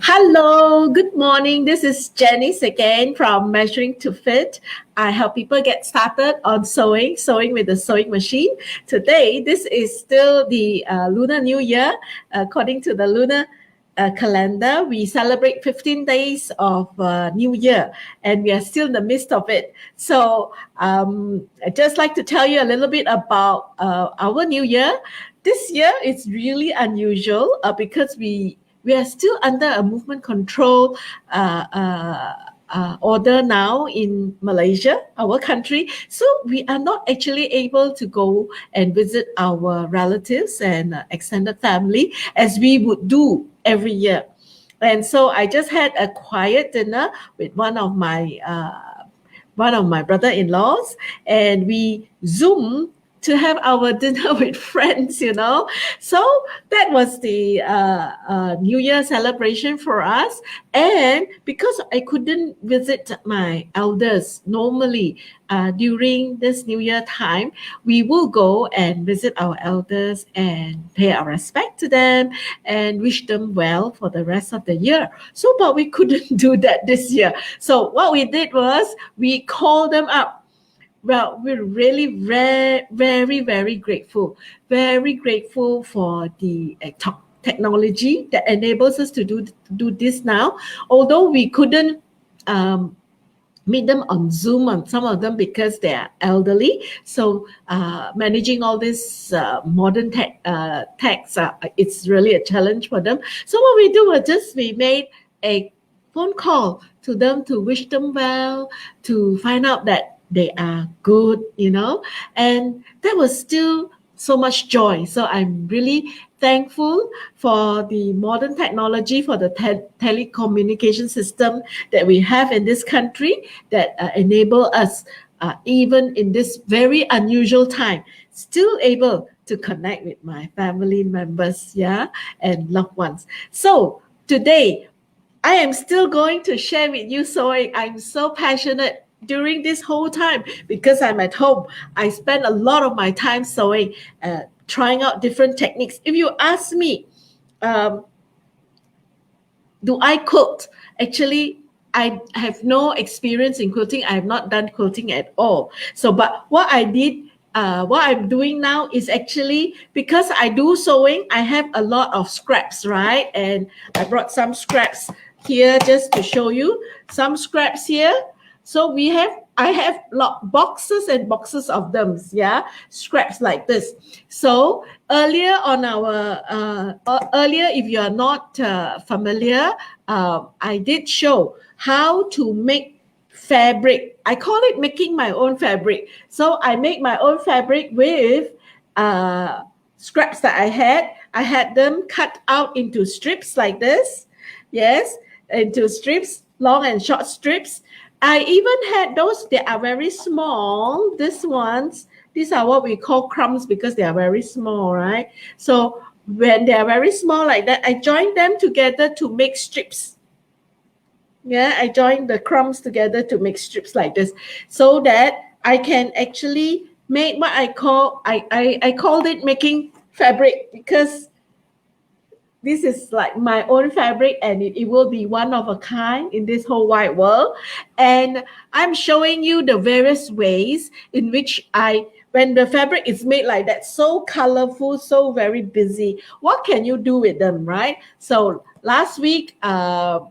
Hello, good morning. This is Janice again from Measuring to Fit. I help people get started on sewing with the sewing machine. Today, this is still the Lunar New Year. According to the lunar calendar, we celebrate 15 days of New Year, and we are still in the midst of it. So, I'd just like to tell you a little bit about our New Year. This year is really unusual because we are still under a movement control order now in Malaysia, our country. So we are not actually able to go and visit our relatives and extended family as we would do every year. And so I just had a quiet dinner with one of my brother-in-laws, and we Zoom to have our dinner with friends. So that was the New Year celebration for us. And because I couldn't visit my elders normally during this New Year time, we will go and visit our elders and pay our respect to them and wish them well for the rest of the year. So, but we couldn't do that this year. So what we did was we called them up. Well, we're really very, very grateful for the technology that enables us to do this now. Although we couldn't meet them on Zoom on some of them because they are elderly. So managing all this modern techs, it's really a challenge for them. So what we do was we made a phone call to them to wish them well, to find out that they are good, and that was still so much joy. So I'm really thankful for the modern technology, for the telecommunication system that we have in this country that enable us, even in this very unusual time, still able to connect with my family members, and loved ones. So today, I am still going to share with you sewing. I'm so passionate during this whole time because I'm at home. I spend a lot of my time sewing, trying out different techniques. If you ask me, do I quilt? Actually, I have no experience in quilting. I have not done quilting at all. So, but what I did, what I'm doing now is actually because I do sewing, I have a lot of scraps, right? And I brought some scraps here just to show you some scraps here. So I have boxes and boxes of them, scraps like this. So earlier if you are not familiar, I did show how to make fabric. I call it making my own fabric. So I make my own fabric with scraps that I had. I had them cut out into strips like this. Yes, into strips, long and short strips. I even had those that are very small. These are what we call crumbs because they are very small, right? So when they are very small like that, I join them together to make strips. Yeah, I join the crumbs together to make strips like this so that I can actually make what I called it making fabric because this is like my own fabric and it will be one of a kind in this whole wide world. And I'm showing you the various ways in which when the fabric is made like that, so colorful, so very busy, what can you do with them, right? So last week, I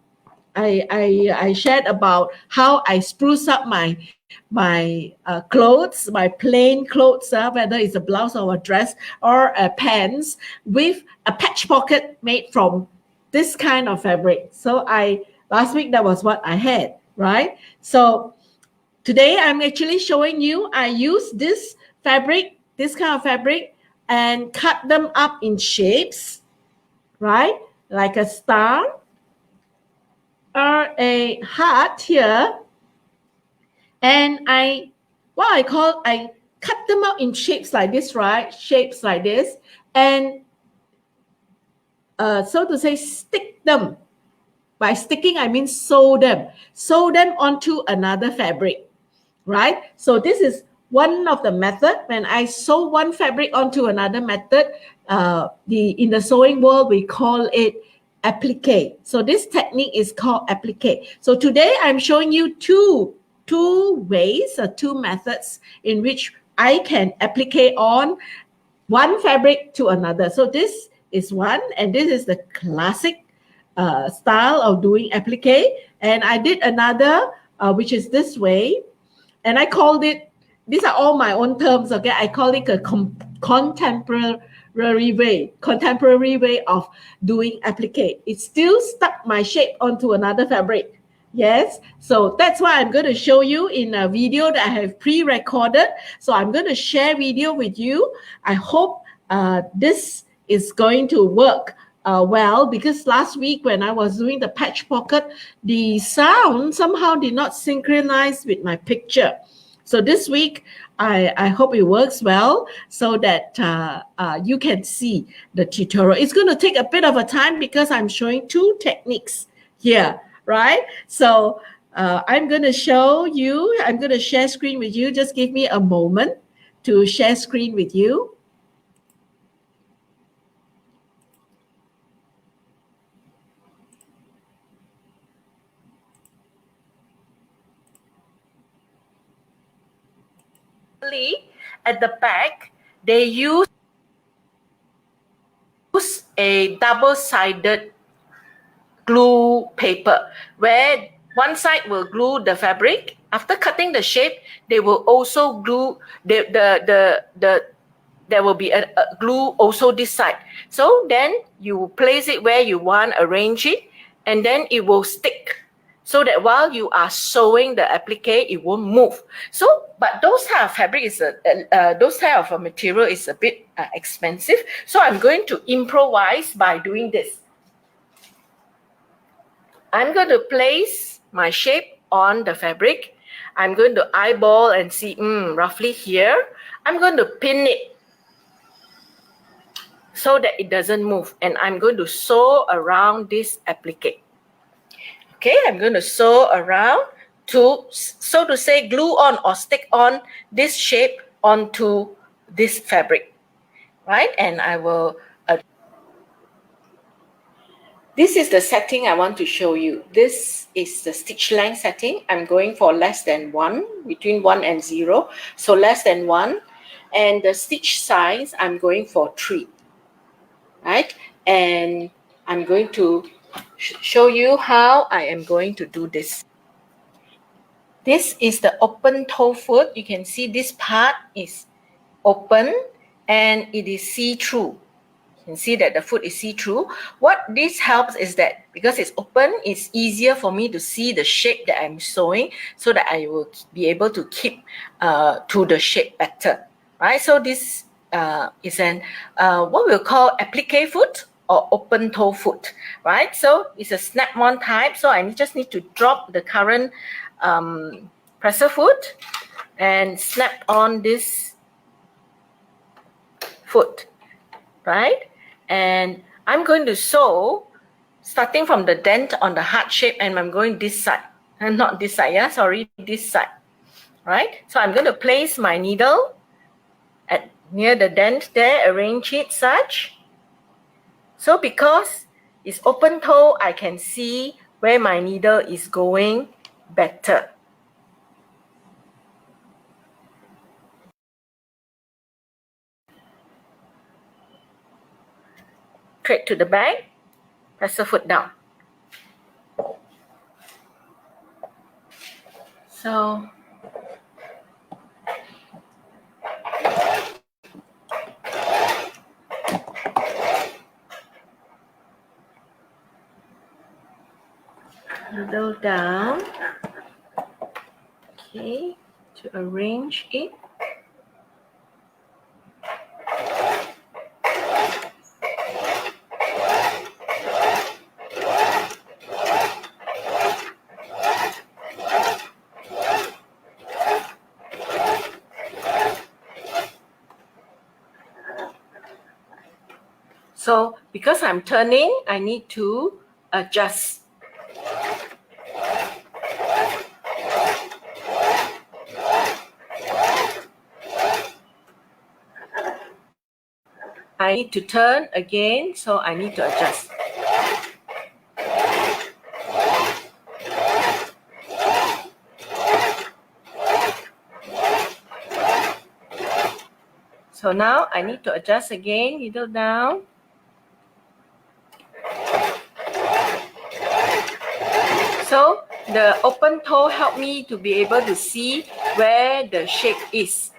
shared about how I spruce up my clothes, my plain clothes, whether it's a blouse or a dress or a pants, with a patch pocket made from this kind of fabric. So last week that was what I had, right? So today I'm actually showing you I use this fabric, this kind of fabric, and cut them up in shapes, right? Like a star or a heart here. And I cut them up in shapes like this, right? Shapes like this. And so to say, stick them. By sticking, I mean sew them. Sew them onto another fabric, right? So this is one of the method. When I sew one fabric onto another method, in the sewing world, we call it applique. So this technique is called applique. So today I'm showing you two ways or two methods in which I can applique on one fabric to another. So this is one, and this is the classic style of doing applique. And I did another, which is this way, and I called it. These are all my own terms. Okay, I call it a contemporary way of doing applique. It still stuck my shape onto another fabric. Yes, so that's why I'm going to show you in a video that I have pre-recorded. So I'm going to share video with you. I hope this is going to work well, because last week when I was doing the patch pocket, the sound somehow did not synchronize with my picture. So this week, I hope it works well so that you can see the tutorial. It's going to take a bit of a time because I'm showing two techniques here, right? So I'm going to show you, I'm going to share screen with you. Just give me a moment to share screen with you. At the back, they use a double-sided glue paper where one side will glue the fabric. After cutting the shape, they will also glue there will be a glue also this side. So then you place it where you want, arrange it, and then it will stick. So that while you are sewing the applique, it won't move. So, but those type of fabric is those type of material is a bit expensive. So I'm going to improvise by doing this. I'm going to place my shape on the fabric. I'm going to eyeball and see roughly here. I'm going to pin it so that it doesn't move, and I'm going to sew around this applique. Okay, I'm going to sew around to, so to say, glue on or stick on this shape onto this fabric, right? And I will, this is the setting I want to show you. This is the stitch length setting. I'm going for less than 1, between 1 and 0. So less than 1. And the stitch size, I'm going for 3, right? And I'm going to show you how I am going to do this. This is the open toe foot. You can see this part is open and it is see-through. You can see that the foot is see-through. What this helps is that because it's open, it's easier for me to see the shape that I'm sewing so that I will be able to keep to the shape better, right? So this is an what we'll call applique foot or open toe foot, right? So it's a snap-on type. So I just need to drop the current presser foot and snap on this foot, right? And I'm going to sew starting from the dent on the heart shape, and I'm going this side, and not this side, yeah, sorry, this side, right? So I'm going to place my needle at near the dent there, arrange it such. So because it's open toe, I can see where my needle is going better. Straight to the back, press the foot down. So needle down, okay, to arrange it. So because I'm turning, I need to adjust. I need to turn again, so I need to adjust. So now I need to adjust again, needle down. So the open toe helped me to be able to see where the shape is.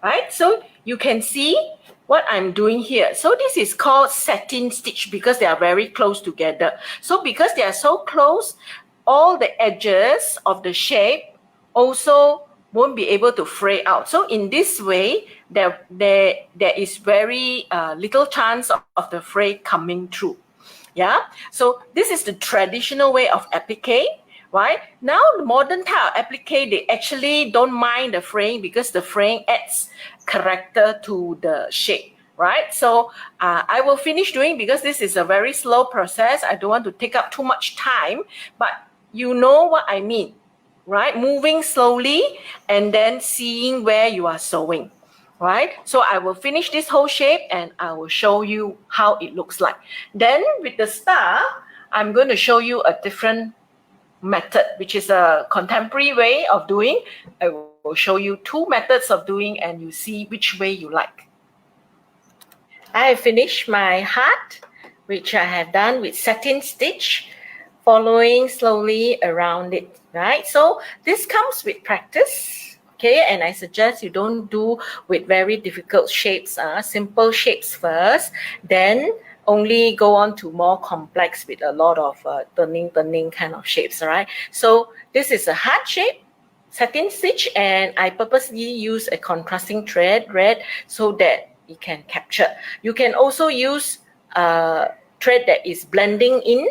Right, so you can see what I'm doing here. So this is called satin stitch because they are very close together. So because they are so close, all the edges of the shape also won't be able to fray out. So in this way, there is very little chance of the fray coming through. Yeah, so this is the traditional way of applique. Right? Now, the modern type of applique, they actually don't mind the fraying because the fraying adds character to the shape, right? So I will finish doing because this is a very slow process. I don't want to take up too much time, but you know what I mean, right? Moving slowly and then seeing where you are sewing. Right, so I will finish this whole shape and I will show you how it looks like. Then with the star, I'm going to show you a different method, which is a contemporary way of doing. I will show you two methods of doing and you see which way you like. I have finished my heart, which I have done with satin stitch, following slowly around it, right? So this comes with practice. Okay, and I suggest you don't do with very difficult shapes, simple shapes first, then only go on to more complex with a lot of turning kind of shapes, right? So this is a heart shape, satin stitch, and I purposely use a contrasting thread, red, so that it can capture. You can also use a thread that is blending in.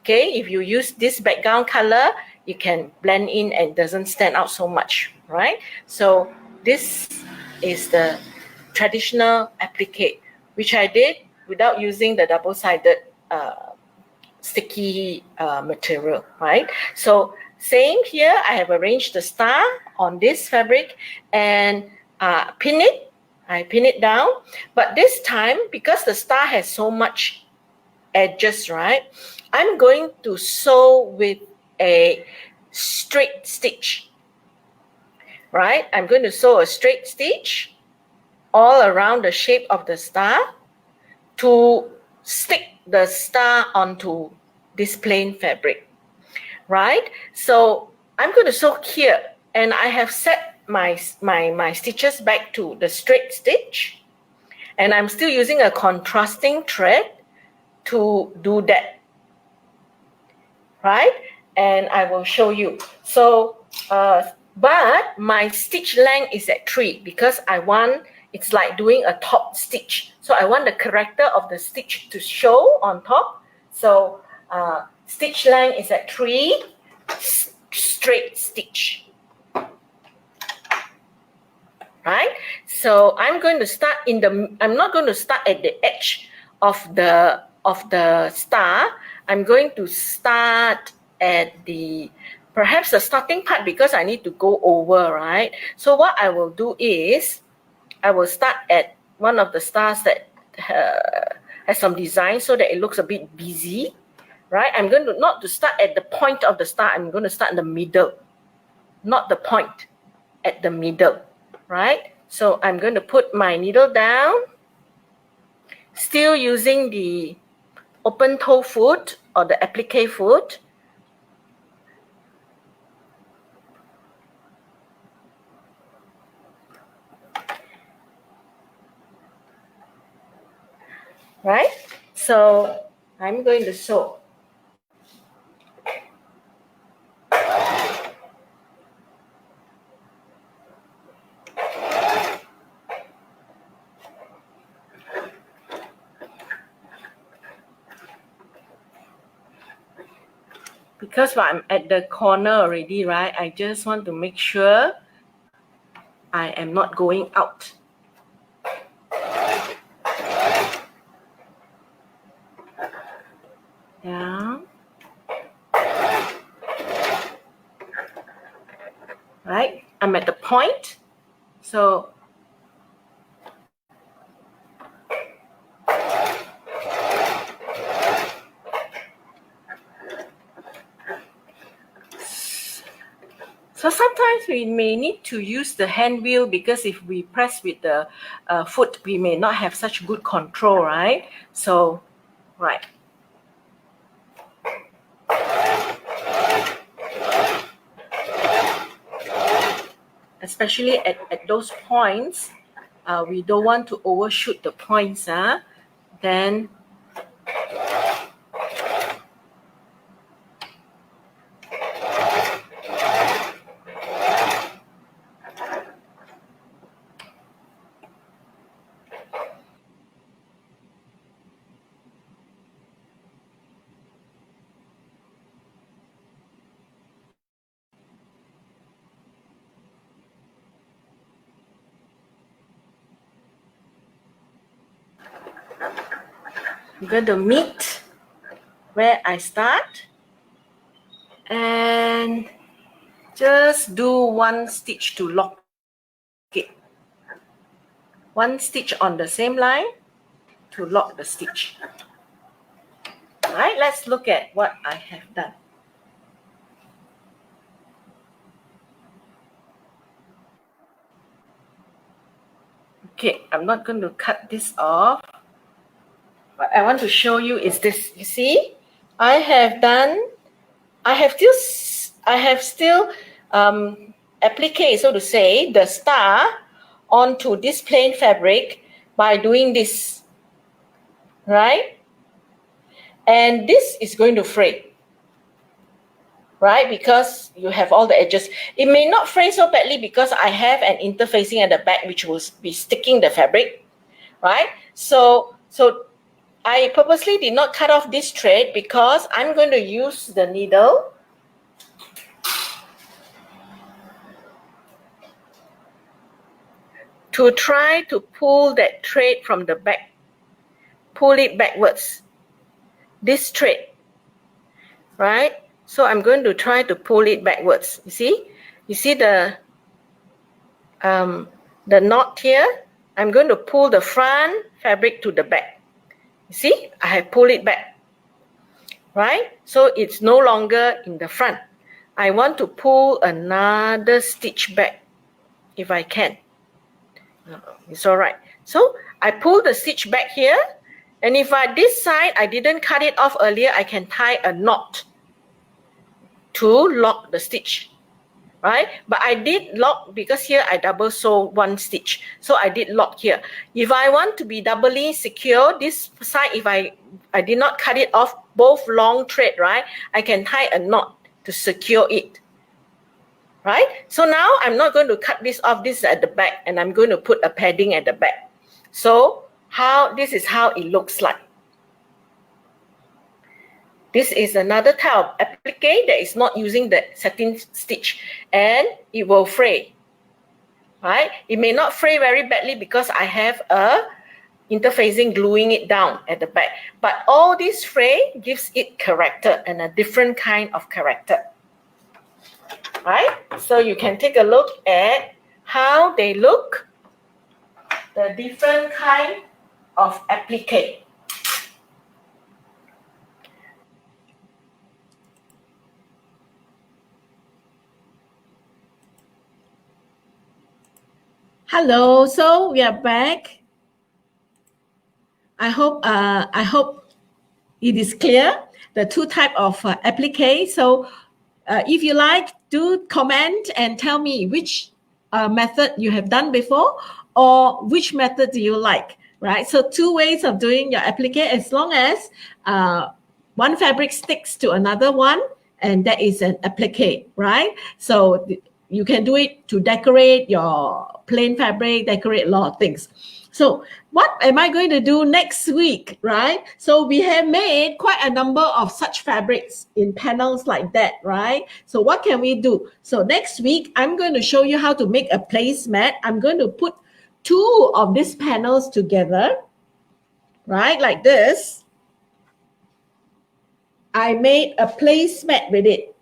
Okay, if you use this background color, you can blend in and doesn't stand out so much, right? So this is the traditional applique, which I did without using the double-sided sticky material, right? So same here, I have arranged the star on this fabric and pin it. I pin it down, but this time, because the star has so much edges, right? I'm going to sew with a straight stitch, right? I'm going to sew a straight stitch all around the shape of the star to stick the star onto this plain fabric, right? So I'm going to sew here, and I have set my stitches back to the straight stitch, and I'm still using a contrasting thread to do that, right? And I will show you. So, but my stitch length is at 3 because I want, it's like doing a top stitch. So I want the character of the stitch to show on top. So stitch length is at 3, straight stitch. Right? So I'm going to start in the, I'm not going to start at the edge of the star. I'm going to start at the, perhaps the starting part because I need to go over, right? So what I will do is, I will start at one of the stars that has some design so that it looks a bit busy, right? I'm going to, not to start at the point of the star, I'm going to start in the middle, not the point, at the middle, right? So I'm going to put my needle down, still using the open toe foot or the applique foot. Right? So I'm going to sew. Because I'm at the corner already, right? I just want to make sure I am not going out. down. Right, I'm at the point. So sometimes we may need to use the hand wheel, because if we press with the foot, we may not have such good control, right? So, right. Especially at those points, we don't want to overshoot the points. Then I'm going to meet where I start and just do one stitch to lock it. One stitch on the same line to lock the stitch. All right, let's look at what I have done. Okay, I'm not going to cut this off. What I want to show you is this. You see, I have still applique, so to say, the star onto this plain fabric by doing this, right? And this is going to fray, right? Because you have all the edges. It may not fray so badly because I have an interfacing at the back which will be sticking the fabric, right? So I purposely did not cut off this thread because I'm going to use the needle to try to pull that thread from the back, pull it backwards, this thread, right? So I'm going to try to pull it backwards. You see the knot here? I'm going to pull the front fabric to the back. You see, I have pulled it back, right? So it's no longer in the front. I want to pull another stitch back if I can. It's all right. So I pull the stitch back here, and if this side I didn't cut it off earlier, I can tie a knot to lock the stitch, right? But I did lock because here I double sew one stitch, so I did lock here. If I want to be doubly secure, this side, if I did not cut it off, both long thread, right? I can tie a knot to secure it. Right? So now I'm not going to cut this off. This is at the back, and I'm going to put a padding at the back. So this is how it looks like. This is another type of applique that is not using the satin stitch, and it will fray. Right? It may not fray very badly because I have a interfacing gluing it down at the back. But all this fray gives it character, and a different kind of character. Right? So you can take a look at how they look, the different kind of applique. Hello, so we are back. I hope it is clear, the two type of applique. So if you like, do comment and tell me which method you have done before, or which method do you like, right? So two ways of doing your applique, as long as one fabric sticks to another one, and that is an applique, right? So you can do it to decorate your plain fabric, decorate a lot of things. So what am I going to do next week, right? So we have made quite a number of such fabrics in panels like that, right? So what can we do? So next week, I'm going to show you how to make a placemat. I'm going to put two of these panels together, right? Like this. I made a placemat with it.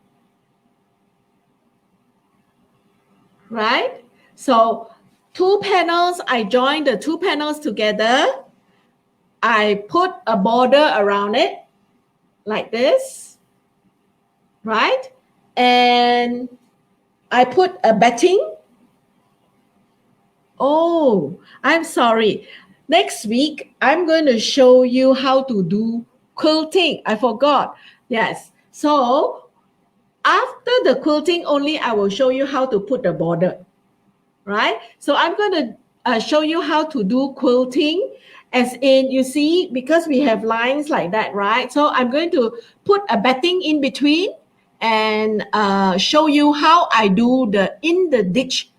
Right? So two panels, I joined the two panels together. I put a border around it like this, right? And I put a batting. Oh, I'm sorry. Next week, I'm going to show you how to do quilting. I forgot. Yes. So after the quilting only, I will show you how to put the border, right? So I'm going to show you how to do quilting, as in, you see, because we have lines like that, right? So I'm going to put a batting in between and show you how I do the in the ditch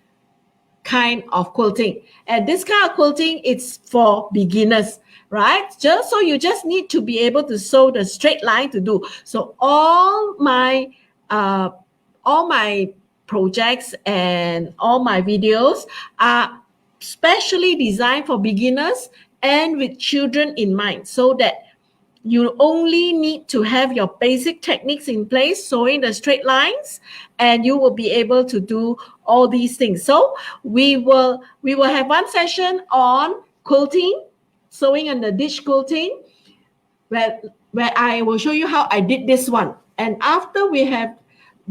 kind of quilting. And this kind of quilting, it's for beginners, right? So you just need to be able to sew the straight line to do. So all my projects and all my videos are specially designed for beginners and with children in mind, so that you only need to have your basic techniques in place, sewing the straight lines, and you will be able to do all these things. So we will have one session on quilting, sewing and the ditch quilting, where I will show you how I did this one. And after we have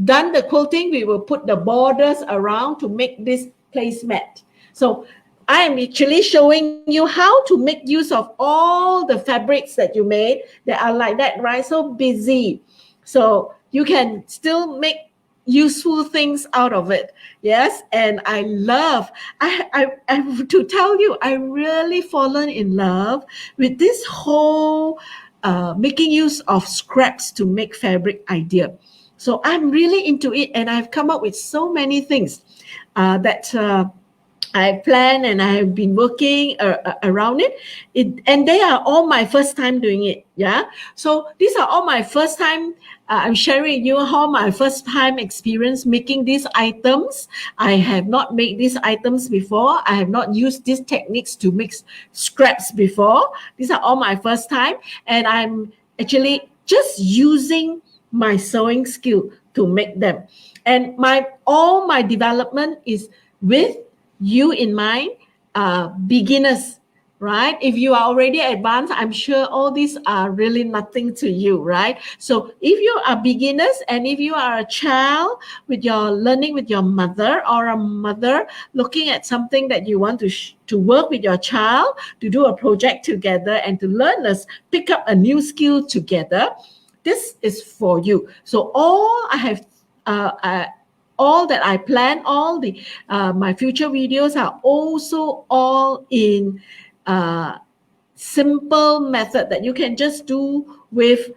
done the quilting, we will put the borders around to make this placemat. So I am actually showing you how to make use of all the fabrics that you made that are like that, right? So busy. So you can still make useful things out of it. Yes. And I love, I to tell you, I really fallen in love with this whole making use of scraps to make fabric idea. So I'm really into it, and I've come up with so many things that I plan, and I have been working around it. And they are all my first time doing it. Yeah. So these are all my first time. I'm sharing with you how my first time experience making these items. I have not made these items before. I have not used these techniques to make scraps before. These are all my first time. And I'm actually just using my sewing skill to make them. And all my development is with you in mind, beginners, right? If you are already advanced, I'm sure all these are really nothing to you, right? So if you are beginners, and if you are a child with your learning with your mother, or a mother looking at something that you want to work with your child, to do a project together and to learn us, pick up a new skill together, this is for you. So all I have, all that I plan, all the my future videos are also all in simple method that you can just do with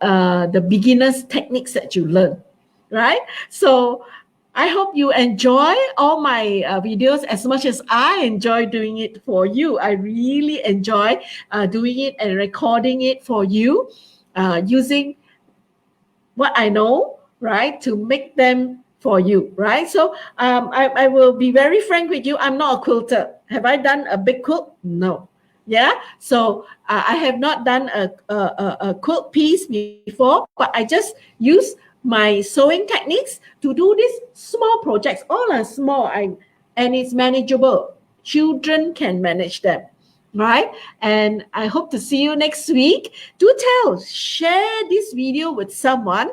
the beginners techniques that you learn, right? So I hope you enjoy all my videos as much as I enjoy doing it for you. I really enjoy doing it and recording it for you, using what I know, right, to make them for you, right? So I will be very frank with you. I'm not a quilter. Have I done a big quilt? No. Yeah. So I have not done a quilt piece before, but I just use my sewing techniques to do these small projects. All are small, and it's manageable. Children can manage them, right? And I hope to see you next week. Do share this video with someone.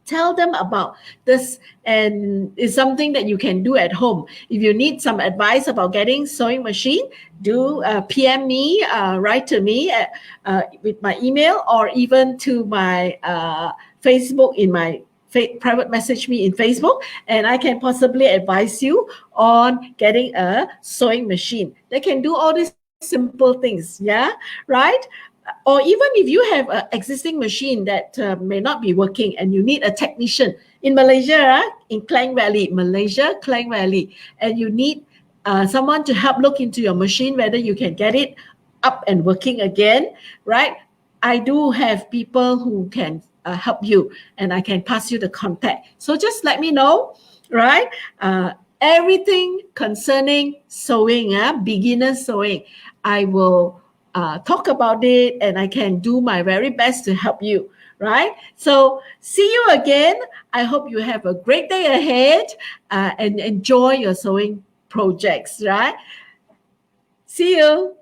Tell them about this, and it's something that you can do at home. If you need some advice about getting sewing machine, do PM me, write to me with my email, or even to my Facebook, in my private message me in Facebook, and I can possibly advise you on getting a sewing machine. They can do all these simple things, yeah, right? Or even if you have an existing machine that may not be working and you need a technician in Malaysia, in Klang Valley, Malaysia, Klang Valley, and you need someone to help look into your machine, whether you can get it up and working again, right? I do have people who can help you, and I can pass you the contact. So just let me know, right? Everything concerning sewing, beginner sewing, I will talk about it, and I can do my very best to help you, right? So see you again. I hope you have a great day ahead, and enjoy your sewing projects, right? See you.